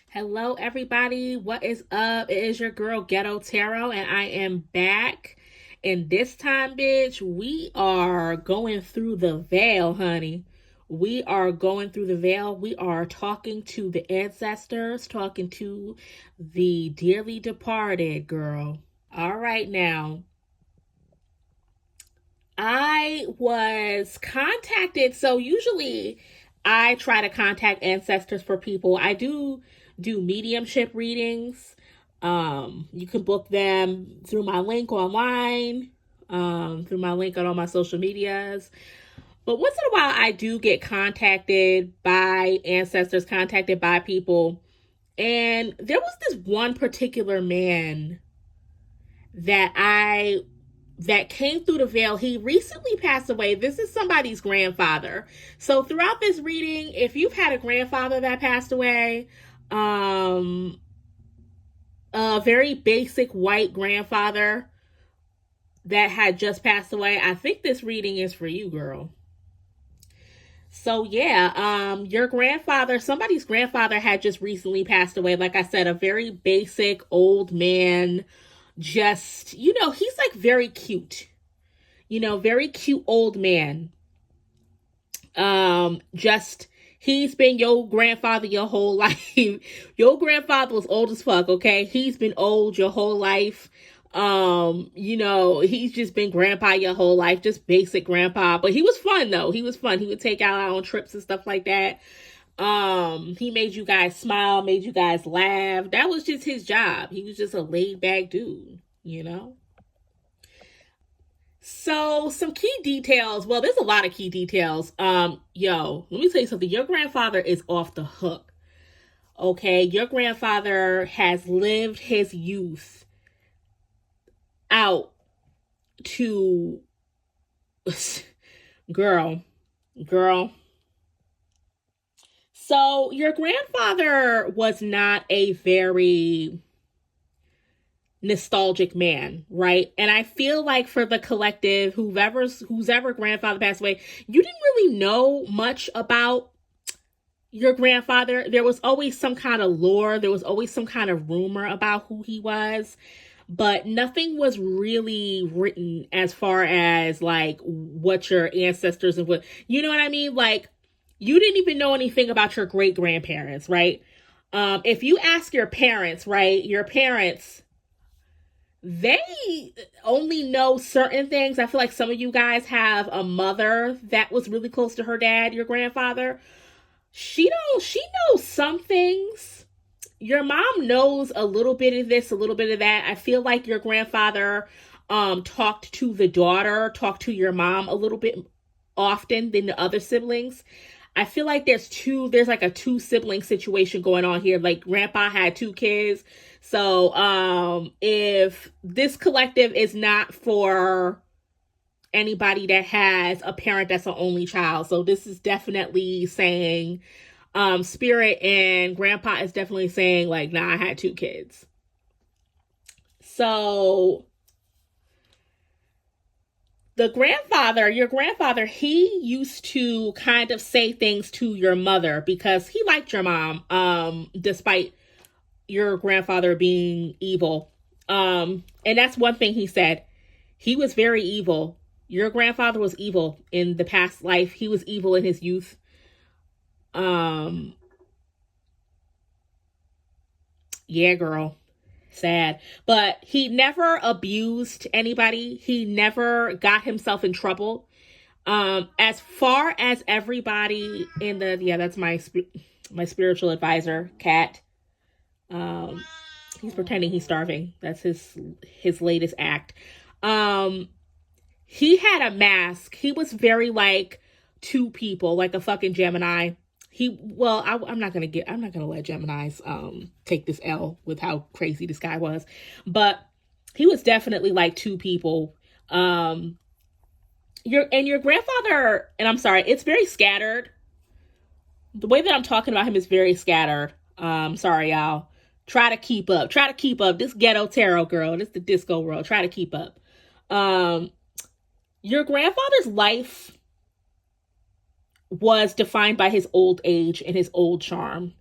Hello, everybody. What is up? It is your girl Ghetto Tarot, and I am back. And this time, bitch, we are going through the veil, honey. We are going through the veil. We are talking to the ancestors, talking to the dearly departed, girl. All right, now. I was contacted. So usually I try to contact ancestors for people. I do mediumship readings. You can book them through my link online, through my link on all my social medias. But once in a while, I do get contacted by ancestors, contacted by people. And there was this one particular man that I that came through the veil. He recently passed away. This is somebody's grandfather. So throughout this reading, if you've had a grandfather that passed away, um, a very basic white grandfather that had just passed away, I think this reading is for you, girl. So yeah, your grandfather, somebody's grandfather had just recently passed away. Like I said, a very basic old man, just, he's like very cute. Very cute old man. Just he's been your grandfather your whole life. Your grandfather was old as fuck, okay? He's been old your whole life. He's just been grandpa your whole life, just basic grandpa. But he was fun though. He was fun. He would take out on trips and stuff like that. He made you guys smile, made you guys laugh. That was just his job. He was just a laid back dude. So some key details. Well, there's a lot of key details. Let me tell you something. Your grandfather is off the hook. Okay, your grandfather has lived his youth out to girl, girl. So your grandfather was not a very nostalgic man, right? And I feel like for the collective, whose ever grandfather passed away, you didn't really know much about your grandfather. There was always some kind of lore, there was always some kind of rumor about who he was, but nothing was really written as far as like what your ancestors and what, you know what I mean? Like, you didn't even know anything about your great grandparents, right? If you ask your parents, right, your parents, they only know certain things. I feel like some of you guys have a mother that was really close to her dad, your grandfather. She knows some things. Your mom knows a little bit of this, a little bit of that. I feel like your grandfather talked to the daughter, talked to your mom a little bit often than the other siblings. I feel like there's like a two sibling situation going on here. Like grandpa had two kids. So if this collective is not for anybody that has a parent that's an only child. So this is definitely saying spirit and grandpa is definitely saying like, nah, I had two kids. So your grandfather, he used to kind of say things to your mother because he liked your mom, despite your grandfather being evil. And that's one thing he said. He was very evil. Your grandfather was evil in the past life. He was evil in his youth. Yeah, girl. Sad. But he never abused anybody. He never got himself in trouble. As far as everybody in the, yeah, that's my spiritual advisor, Cat. He's pretending he's starving. That's his latest act. He had a mask. He was very like two people, like a fucking Gemini. I'm not gonna let Geminis take this L with how crazy this guy was, but he was definitely like two people. Your grandfather, and I'm sorry, it's very scattered. The way that I'm talking about him is very scattered. Sorry, y'all. Try to keep up. Try to keep up. This ghetto tarot girl. This the disco world. Try to keep up. Your grandfather's life was defined by his old age and his old charm.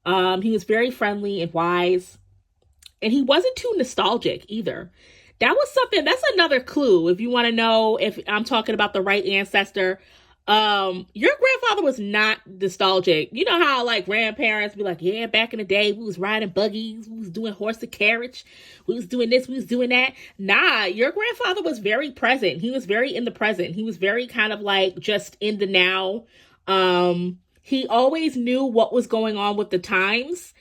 He was very friendly and wise, and he wasn't too nostalgic either. That was something, that's another clue if you want to know if I'm talking about the right ancestor. Your grandfather was not nostalgic. You know how like grandparents be like, yeah, back in the day we was riding buggies, we was doing horse and carriage, we was doing this, we was doing that. Nah, your grandfather was very present. He was very in the present. He was very kind of like just in the now. He always knew what was going on with the times.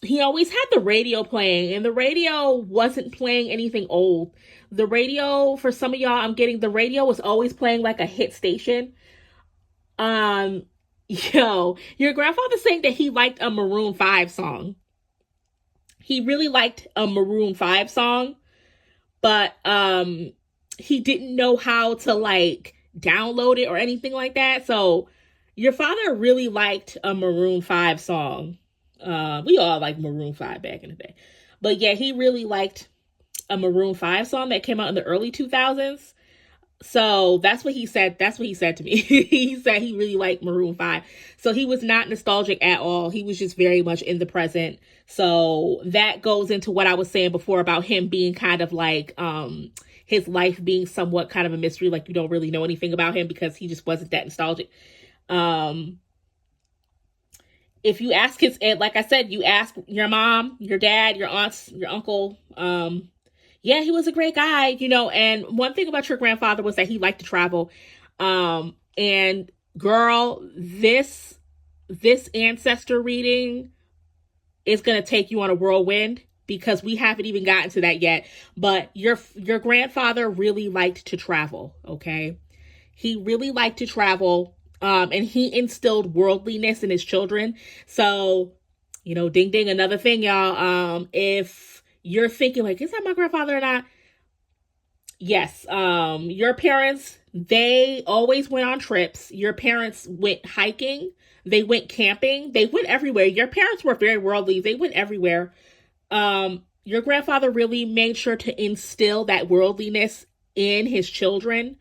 He always had the radio playing, and the radio wasn't playing anything old. The radio, for some of y'all, I'm getting the radio was always playing like a hit station. Um, your grandfather saying that he liked a Maroon 5 song. He really liked a Maroon 5 song, but he didn't know how to like download it or anything like that. So your father really liked a Maroon 5 song. We all liked Maroon 5 back in the day. But yeah, he really liked a Maroon 5 song that came out in the early 2000s. So that's what he said. That's what he said to me. He said he really liked Maroon 5. So he was not nostalgic at all. He was just very much in the present. So that goes into what I was saying before about him being kind of like, his life being somewhat kind of a mystery. Like you don't really know anything about him because he just wasn't that nostalgic. If you ask like I said, you ask your mom, your dad, your aunts, your uncle, yeah, he was a great guy, and one thing about your grandfather was that he liked to travel. And girl, this ancestor reading is going to take you on a whirlwind because we haven't even gotten to that yet. But your grandfather really liked to travel. Okay. He really liked to travel. And he instilled worldliness in his children. So, ding, ding, another thing, y'all. If you're thinking like, is that my grandfather or not? Yes. Your parents, they always went on trips. Your parents went hiking. They went camping. They went everywhere. Your parents were very worldly. They went everywhere. Your grandfather really made sure to instill that worldliness in his children.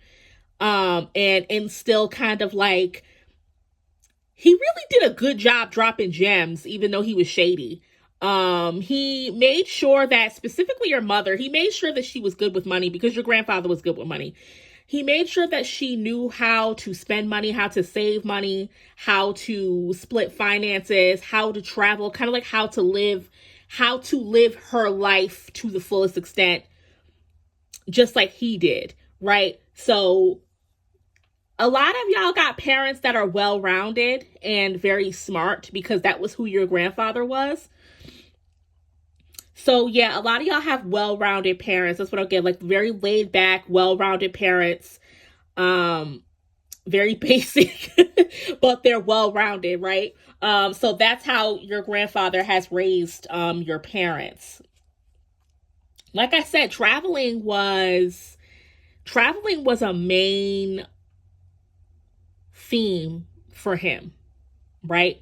And instill kind of like, he really did a good job dropping gems, even though he was shady. He made sure that specifically your mother, he made sure that she was good with money because your grandfather was good with money. He made sure that she knew how to spend money, how to save money, how to split finances, how to travel, kind of like how to live her life to the fullest extent, just like he did, right? So a lot of y'all got parents that are well-rounded and very smart because that was who your grandfather was. So yeah, a lot of y'all have well-rounded parents. That's what I'll get, like very laid back, well-rounded parents. Very basic, but they're well-rounded, right? So that's how your grandfather has raised your parents. Like I said, traveling was a main theme for him, right?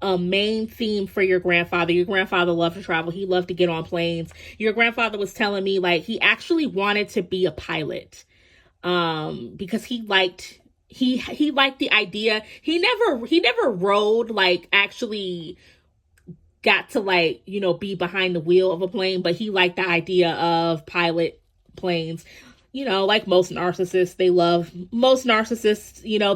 A main theme for your grandfather. Your grandfather loved to travel. He loved to get on planes. Your grandfather was telling me like he actually wanted to be a pilot, because he liked the idea. He never rode, like actually got to like, be behind the wheel of a plane, but he liked the idea of pilot planes. Like most narcissists,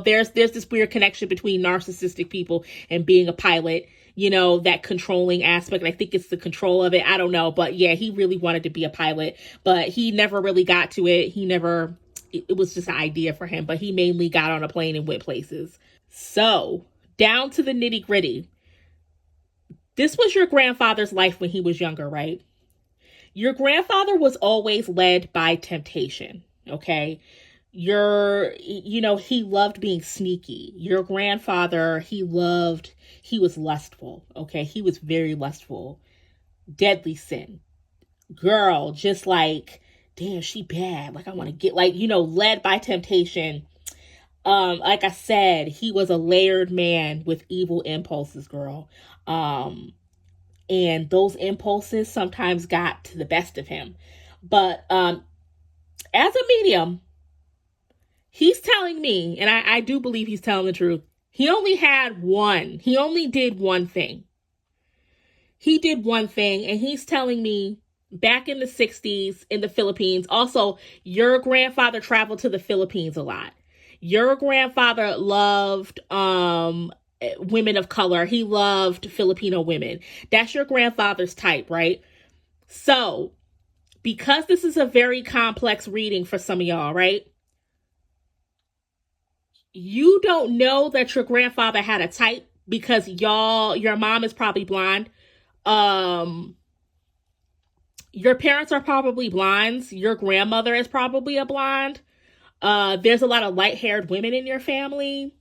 there's this weird connection between narcissistic people and being a pilot, that controlling aspect. I think it's the control of it. I don't know. But yeah, he really wanted to be a pilot, but he never really got to it. It was just an idea for him, but he mainly got on a plane and went places. So down to the nitty gritty. This was your grandfather's life when he was younger, right? Your grandfather was always led by temptation, okay? He loved being sneaky. Your grandfather, he was lustful, okay? He was very lustful. Deadly sin. Girl, just like, damn, she bad. Like, I want to get, like, led by temptation. Like I said, he was a layered man with evil impulses, girl. And those impulses sometimes got to the best of him. But as a medium, he's telling me, and I do believe he's telling the truth, He only had one. He only did one thing. He did one thing, and he's telling me back in the 60s in the Philippines. Also, your grandfather traveled to the Philippines a lot. Your grandfather loved women of color. He loved Filipino women. That's your grandfather's type, right? So, because this is a very complex reading for some of y'all, right? You don't know that your grandfather had a type because your mom is probably blonde. Um, your parents are probably blondes. Your grandmother is probably a blonde. There's a lot of light-haired women in your family.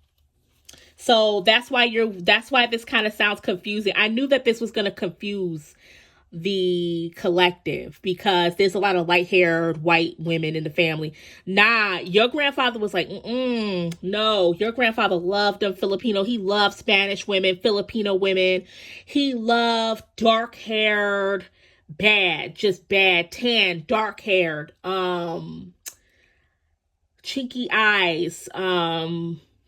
So that's why this kind of sounds confusing. I knew that this was going to confuse the collective because there's a lot of light-haired white women in the family. Nah, your grandfather was like, no, your grandfather loved them Filipino. He loved Spanish women, Filipino women. He loved dark-haired, just bad, tan, dark-haired, chinky eyes,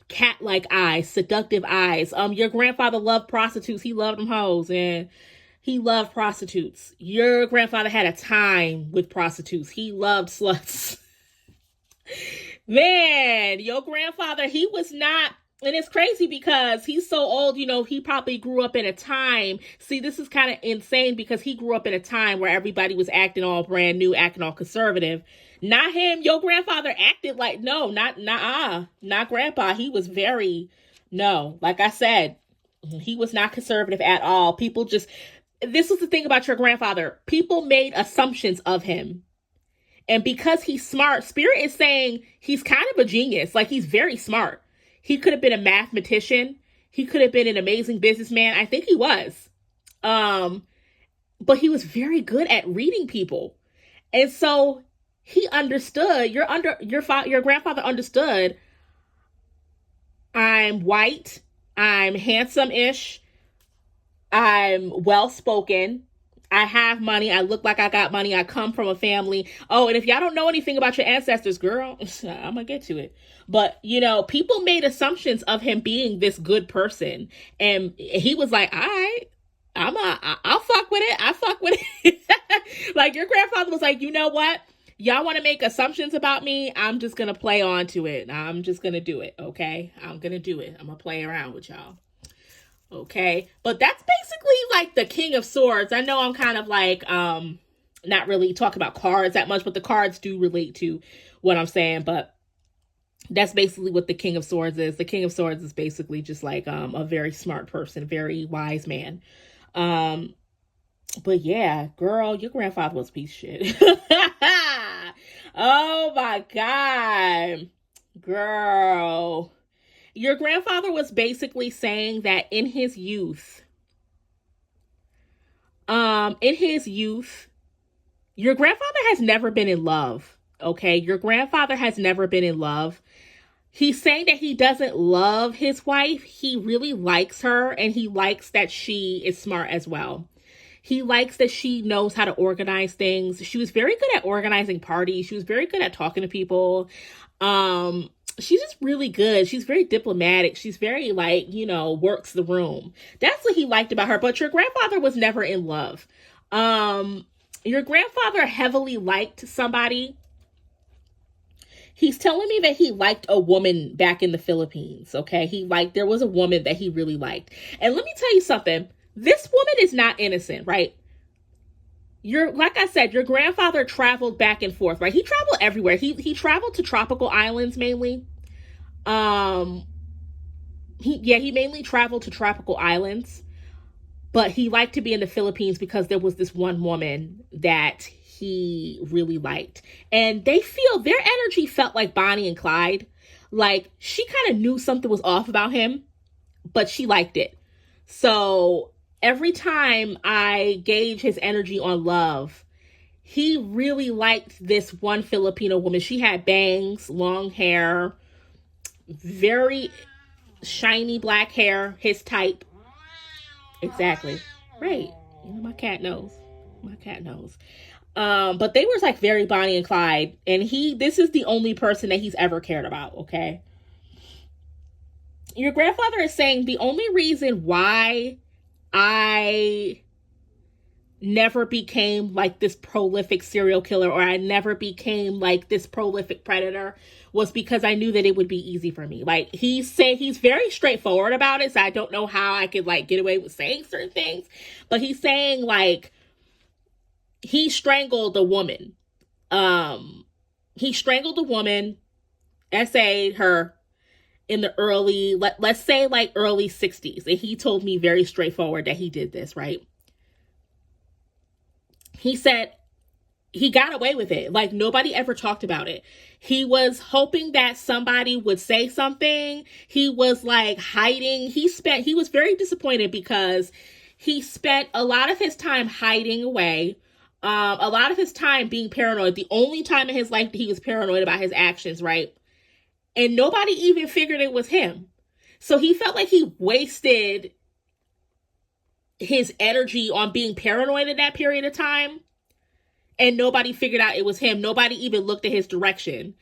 cat-like eyes, seductive eyes. Your grandfather loved prostitutes. He loved them hoes, and he loved prostitutes. Your grandfather had a time with prostitutes. He loved sluts. Man, your grandfather, he was not, and it's crazy because he's so old, he probably grew up in a time. See, this is kind of insane because he grew up in a time where everybody was acting all brand new, acting all conservative. Not him. Your grandfather acted like, no, not grandpa. He was like I said, he was not conservative at all. This was the thing about your grandfather. People made assumptions of him. And because he's smart, Spirit is saying he's kind of a genius. Like, he's very smart. He could have been a mathematician. He could have been an amazing businessman. I think he was. But he was very good at reading people. And so he understood, your grandfather understood, I'm white, I'm handsome-ish, I'm well-spoken, I have money, I look like I got money, I come from a family. Oh, and if y'all don't know anything about your ancestors, girl, I'm gonna get to it. But, people made assumptions of him being this good person. And he was like, all right, I'll fuck with it. I fuck with it. Like, your grandfather was like, you know what? Y'all want to make assumptions about me? I'm just going to play on to it. I'm just going to do it, okay? I'm going to do it. I'm going to play around with y'all, okay? But that's basically, like, the King of Swords. I know I'm kind of, like, not really talking about cards that much, but the cards do relate to what I'm saying. But that's basically what the King of Swords is. The King of Swords is basically just, like, a very smart person, very wise man. But yeah, girl, your grandfather was a piece of shit. Oh my God. Girl. Your grandfather was basically saying that in his youth, your grandfather has never been in love. Okay. Your grandfather has never been in love. He's saying that he doesn't love his wife. He really likes her, and he likes that she is smart as well. He likes that she knows how to organize things. She was very good at organizing parties. She was very good at talking to people. She's just really good. She's very diplomatic. She's very, works the room. That's what he liked about her. But your grandfather was never in love. Your grandfather heavily liked somebody. He's telling me that he liked a woman back in the Philippines, okay? There was a woman that he really liked. And let me tell you something. This woman is not innocent, right? Like I said, your grandfather traveled back and forth, right? He traveled everywhere. He traveled to tropical islands mainly. He mainly traveled to tropical islands, but he liked to be in the Philippines because there was this one woman that he really liked. And their energy felt like Bonnie and Clyde. Like, she kind of knew something was off about him, but she liked it. So every time I gauge his energy on love, he really liked this one Filipino woman. She had bangs, long hair, very shiny black hair, his type. Exactly. Right. My cat knows. But they were like very Bonnie and Clyde, and this is the only person that he's ever cared about, okay? Your grandfather is saying the only reason why I never became like this prolific serial killer, or I never became like this prolific predator, was because I knew that it would be easy for me. Like, he's very straightforward about it, so I don't know how I could like get away with saying certain things, but he's saying like he strangled a woman. He strangled a woman, SA'd her in the early, let's say like early 60s. And he told me very straightforward that he did this, right? He said he got away with it. Like, nobody ever talked about it. He was hoping that somebody would say something. He was like hiding. He was very disappointed because he spent a lot of his time hiding away. A lot of his time being paranoid. The only time in his life that he was paranoid about his actions, right? And nobody even figured it was him. So he felt like he wasted his energy on being paranoid in that period of time, and nobody figured out it was him. Nobody even looked at his direction.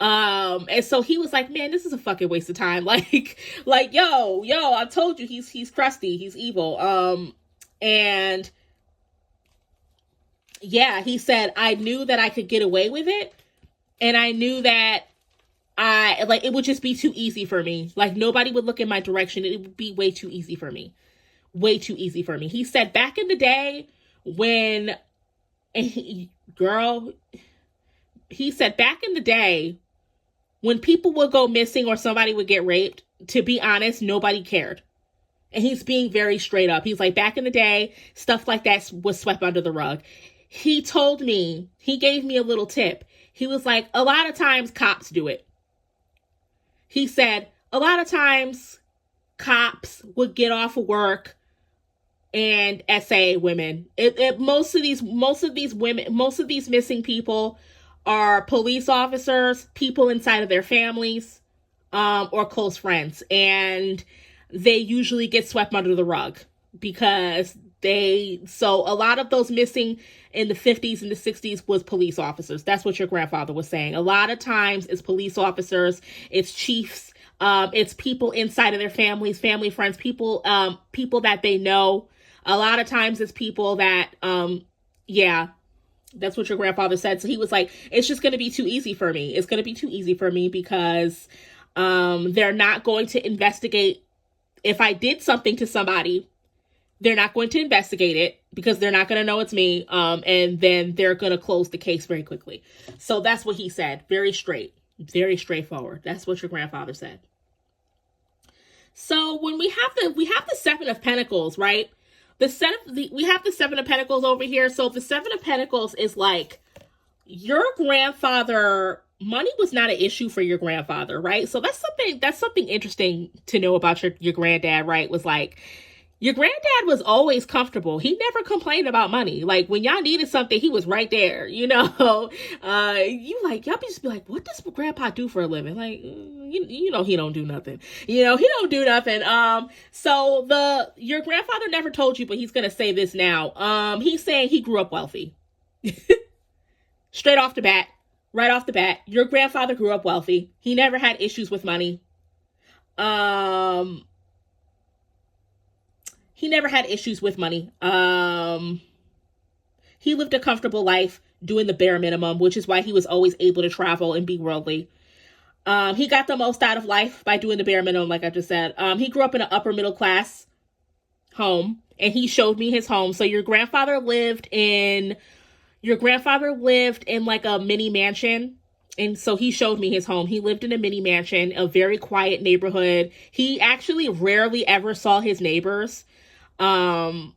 And so he was like, man, this is a fucking waste of time. Like, yo, I told you he's crusty, he's evil. And yeah, he said, I knew that I could get away with it, and I knew that it would just be too easy for me. Like, nobody would look in my direction. It would be way too easy for me. Way too easy for me. He said back in the day when, he said back in the day when people would go missing or somebody would get raped, to be honest, nobody cared. And he's being very straight up. He's like, back in the day, stuff like that was swept under the rug. He told me, he gave me a little tip. He was like, a lot of times cops do it. He said, a lot of times cops would get off of work and SA women. Most of these missing people are police officers, people inside of their families, or close friends. And they usually get swept under the rug because so a lot of those missing in the 50s and the 60s was police officers. That's what your grandfather was saying. A lot of times it's police officers, it's chiefs, it's people inside of their families, family, friends, people that they know. A lot of times it's people that, that's what your grandfather said. So he was like, it's just going to be too easy for me. It's going to be too easy for me because they're not going to investigate. If I did something to somebody, they're not going to investigate it because they're not going to know it's me. And then they're going to close the case very quickly. So that's what he said. Very straightforward. That's what your grandfather said. So when we have the Seven of Pentacles, right? We have the Seven of Pentacles over here. So the Seven of Pentacles is like, your grandfather, money was not an issue for your grandfather, right? So that's something interesting to know about your granddad, right? Was like, your granddad was always comfortable. He never complained about money. Like, when y'all needed something, he was right there, you know? Y'all just be like, what does grandpa do for a living? Like, you know, he don't do nothing. You know, he don't do nothing. So your grandfather never told you, but he's going to say this now. He's saying he grew up wealthy. Straight off the bat, right off the bat, your grandfather grew up wealthy. He never had issues with money. He never had issues with money. He lived a comfortable life doing the bare minimum, which is why he was always able to travel and be worldly. He got the most out of life by doing the bare minimum, like I just said. He grew up in an upper middle class home, and he showed me his home. So your grandfather lived in like a mini mansion. And so he showed me his home. He lived in a mini mansion, a very quiet neighborhood. He actually rarely ever saw his neighbors. It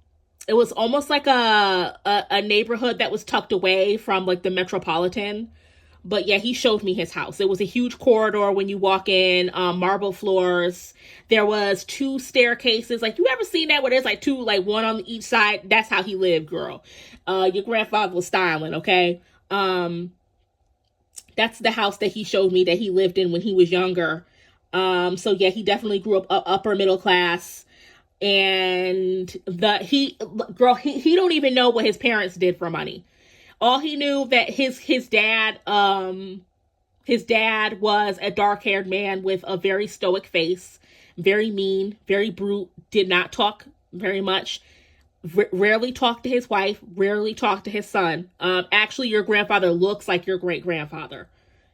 was almost like a neighborhood that was tucked away from like the metropolitan. But yeah, he showed me his house. It was a huge corridor when you walk in, marble floors. There was 2 staircases. Like, you ever seen that where there's like 2, like one on each side? That's how he lived, girl. Your grandfather was styling, okay? That's the house that he showed me that he lived in when he was younger. So yeah, he definitely grew up upper middle class. And he don't even know what his parents did for money. All he knew that his dad was a dark-haired man with a very stoic face, very mean, very brute, did not talk very much, rarely talked to his wife, rarely talked to his son. Actually, your grandfather looks like your great grandfather.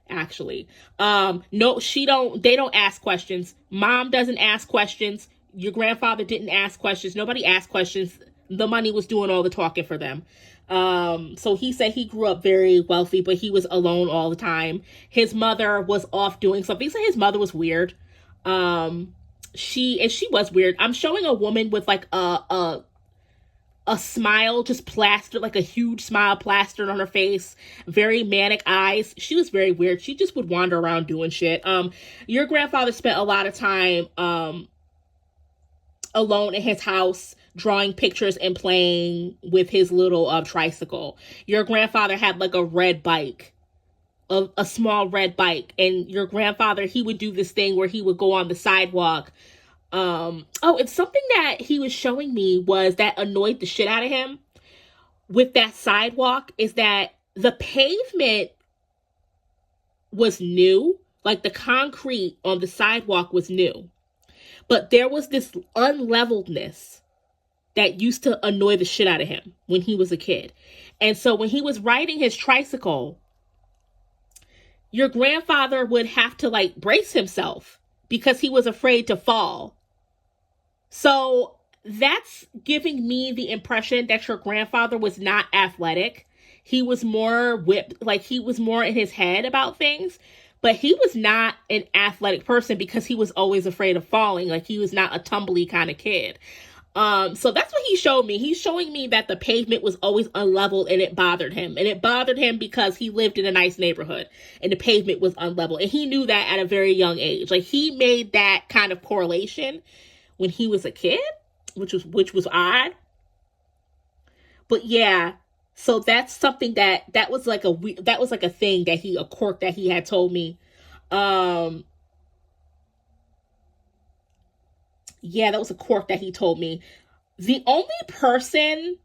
Actually, no, they don't ask questions. Mom doesn't ask questions. Your grandfather didn't ask questions. Nobody asked questions. The money was doing all the talking for them. So he said he grew up very wealthy, but he was alone all the time. His mother was off doing something. He said his mother was weird. She was weird. I'm showing a woman with like a smile just plastered, like a huge smile plastered on her face, very manic eyes. She was very weird. She just would wander around doing shit. Your grandfather spent a lot of time alone in his house, drawing pictures and playing with his little tricycle. Your grandfather had like a red bike, a small red bike, and your grandfather, he would do this thing where he would go on the sidewalk. It's something that he was showing me was that annoyed the shit out of him with that sidewalk is that the pavement was new, like the concrete on the sidewalk was new, but there was this unleveledness that used to annoy the shit out of him when he was a kid. And so when he was riding his tricycle, your grandfather would have to like brace himself because he was afraid to fall. So that's giving me the impression that your grandfather was not athletic. He was more he was more in his head about things, but he was not an athletic person because he was always afraid of falling. Like he was not a tumbly kind of kid. So that's what he showed me. He's showing me that the pavement was always unleveled and it bothered him. And it bothered him because he lived in a nice neighborhood and the pavement was unleveled. And he knew that at a very young age. Like he made that kind of correlation when he was a kid, which was odd. But yeah, so that's something that was like a thing that a quirk that he had told me. Yeah, that was a quirk that he told me. The only person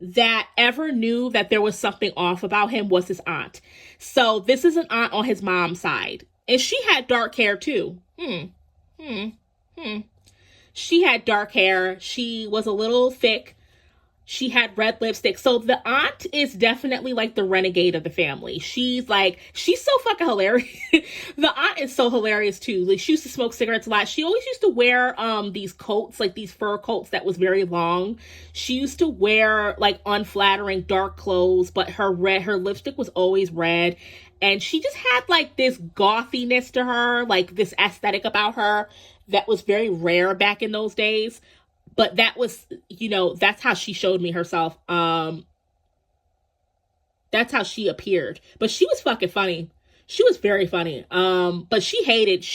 that ever knew that there was something off about him was his aunt. So this is an aunt on his mom's side. And she had dark hair too. She had dark hair. She was a little thick. She had red lipstick. So the aunt is definitely like the renegade of the family. She's so fucking hilarious. The aunt is so hilarious too. Like she used to smoke cigarettes a lot. She always used to wear these coats, like these fur coats that was very long. She used to wear like unflattering dark clothes, but her lipstick was always red. And she just had like this gothiness to her, like this aesthetic about her that was very rare back in those days. But that was, that's how she showed me herself. That's how she appeared. But she was fucking funny. She was very funny. But she hated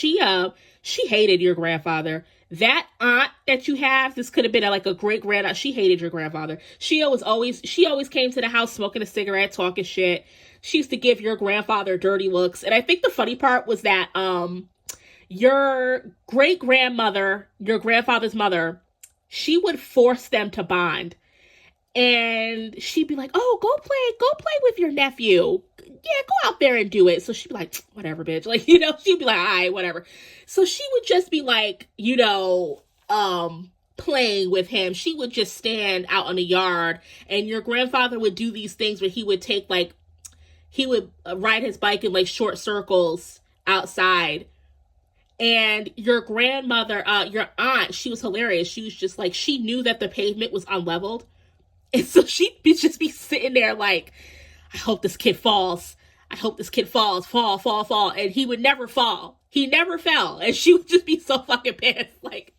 your grandfather. That aunt that you have, this could have been like a great grandaunt. She hated your grandfather. She always came to the house smoking a cigarette, talking shit. She used to give your grandfather dirty looks. And I think the funny part was that your great grandmother, your grandfather's mother, she would force them to bond. And she'd be like, oh, go play with your nephew. Yeah, go out there and do it. So she'd be like, whatever, bitch. Like, she'd be like, all right, whatever. So she would just be like, playing with him. She would just stand out in the yard. And your grandfather would do these things where he would ride his bike in like short circles outside. And your grandmother, your aunt, she was hilarious. She was just like, she knew that the pavement was unleveled. And so she'd just be sitting there like, I hope this kid falls. I hope this kid falls. Fall. And he would never fall. He never fell. And she would just be so fucking pissed. Like,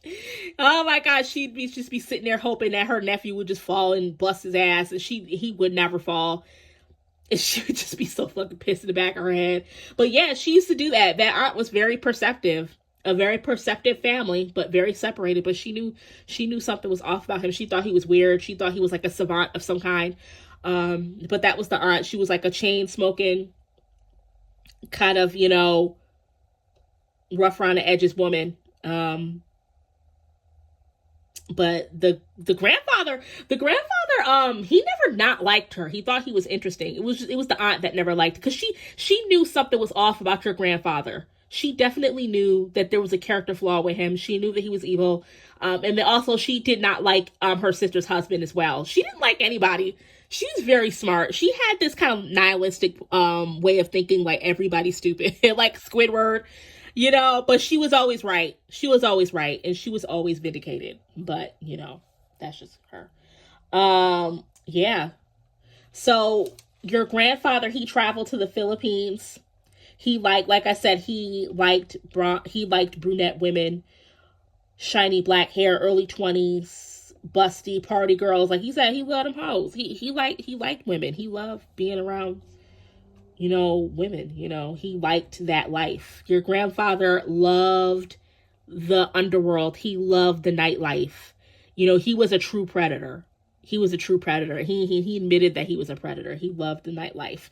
oh my God, she'd just be sitting there hoping that her nephew would just fall and bust his ass. And he would never fall. And she would just be so fucking pissed in the back of her head. But yeah, she used to do that. That aunt was very perceptive. A very perceptive family, but very separated. But she knew something was off about him. She thought he was weird. She thought he was like a savant of some kind. But that was the aunt. She was like a chain smoking, kind of, rough around the edges woman. But the grandfather, he never not liked her. He thought he was interesting. It was the aunt that never liked her because she knew something was off about your grandfather. she definitely knew that there was a character flaw with him. She knew that he was evil. And then also she did not like her sister's husband as well. She didn't like anybody. She was very smart. She had this kind of nihilistic way of thinking, like everybody's stupid, like Squidward, you know, but she was always right. She was always right, and she was always vindicated. But, you know, that's just her. Yeah. So your grandfather, he traveled to the Philippines. He like I said, he liked brunette women, shiny black hair, early 20s, busty party girls. Like he said, he loved them hoes. He liked women. He loved being around, you know, women. You know, he liked that life. Your grandfather loved the underworld. He loved the nightlife. You know, he was a true predator. He was a true predator. He admitted that he was a predator. He loved the nightlife.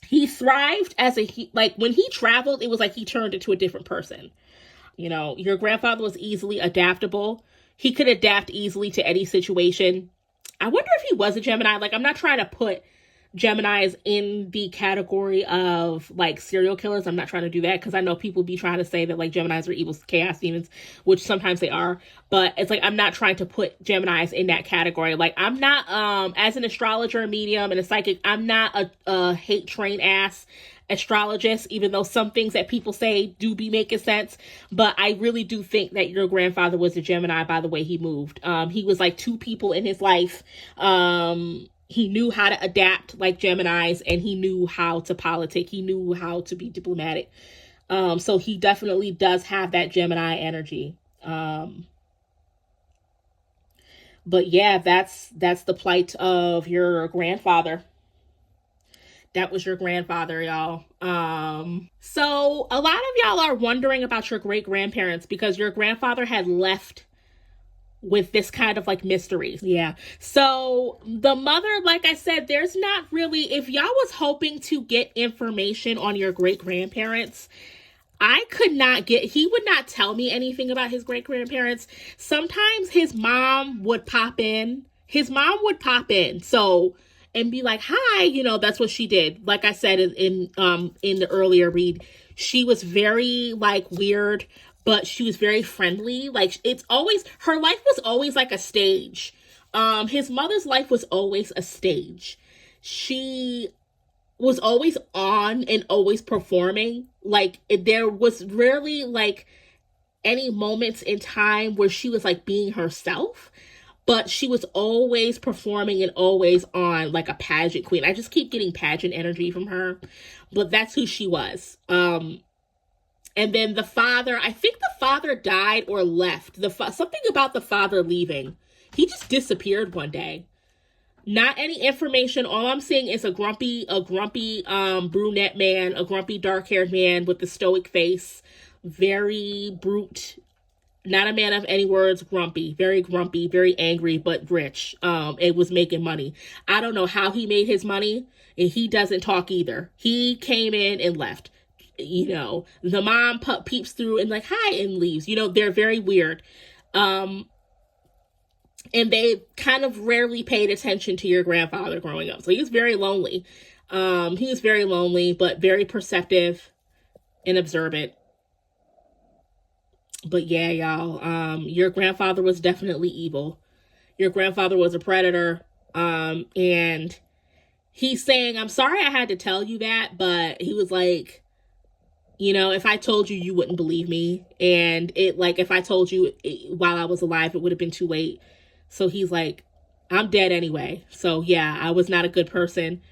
He thrived as like when he traveled, it was like he turned into a different person. You know, your grandfather was easily adaptable. He could adapt easily to any situation. I wonder if he was a Gemini. Like, I'm not trying to put Geminis in the category of like serial killers. I'm not trying to do that because I know people be trying to say that like Geminis are evil chaos demons, which sometimes they are. But it's like I'm not trying to put Geminis in that category. Like I'm not as an astrologer, medium, and a psychic, I'm not a hate train ass astrologist, even though some things that people say do be making sense. But I really do think that your grandfather was a Gemini by the way he moved. He was like two people in his life. He knew how to adapt like Geminis, and he knew how to politic. He knew how to be diplomatic. So he definitely does have that Gemini energy. But yeah, that's the plight of your grandfather. That was your grandfather, y'all. So a lot of y'all are wondering about your great grandparents because your grandfather had left with this kind of like mystery. Yeah. So the mother, like I said, there's not really, if y'all was hoping to get information on your great grandparents, I could not get, he would not tell me anything about his great grandparents. Sometimes his mom would pop in. So, and be like, hi, you know, that's what she did. Like I said in the earlier read, she was very like weird, but she was very friendly. Like it's always, her life was always like a stage. His mother's life was always a stage. She was always on and always performing. Like there was rarely like any moments in time where she was like being herself, but she was always performing and always on like a pageant queen. I just keep getting pageant energy from her, but that's who she was. And then the father, I think the father died or left. Something about the father leaving. He just disappeared one day. Not any information. All I'm seeing is a grumpy brunette man, a grumpy dark-haired man with the stoic face. Very brute. Not a man of any words, grumpy, very angry, but rich. It was making money. I don't know how he made his money, and he doesn't talk either. He came in and left. You know, the mom peeps through and like, hi, and leaves. You know, they're very weird. And they kind of rarely paid attention to your grandfather growing up. So he was very lonely. But very perceptive and observant. But yeah, y'all, your grandfather was definitely evil. Your grandfather was a predator. And he's saying, I'm sorry I had to tell you that, but he was like, you know, if I told you, you wouldn't believe me. And if I told you while I was alive, it would have been too late. So he's like, I'm dead anyway. So yeah, I was not a good person.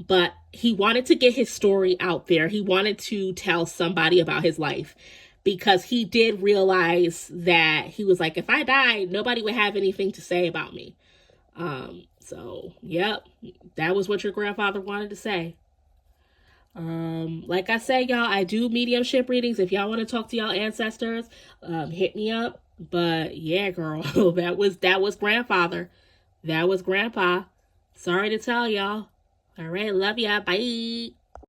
But he wanted to get his story out there. He wanted to tell somebody about his life because he did realize that he was like, if I died, nobody would have anything to say about me. So, yep, that was what your grandfather wanted to say. Like I said, y'all, I do mediumship readings. If y'all want to talk to y'all ancestors, hit me up. But yeah, girl, that was grandfather. That was grandpa. Sorry to tell y'all. All right, love ya. Bye.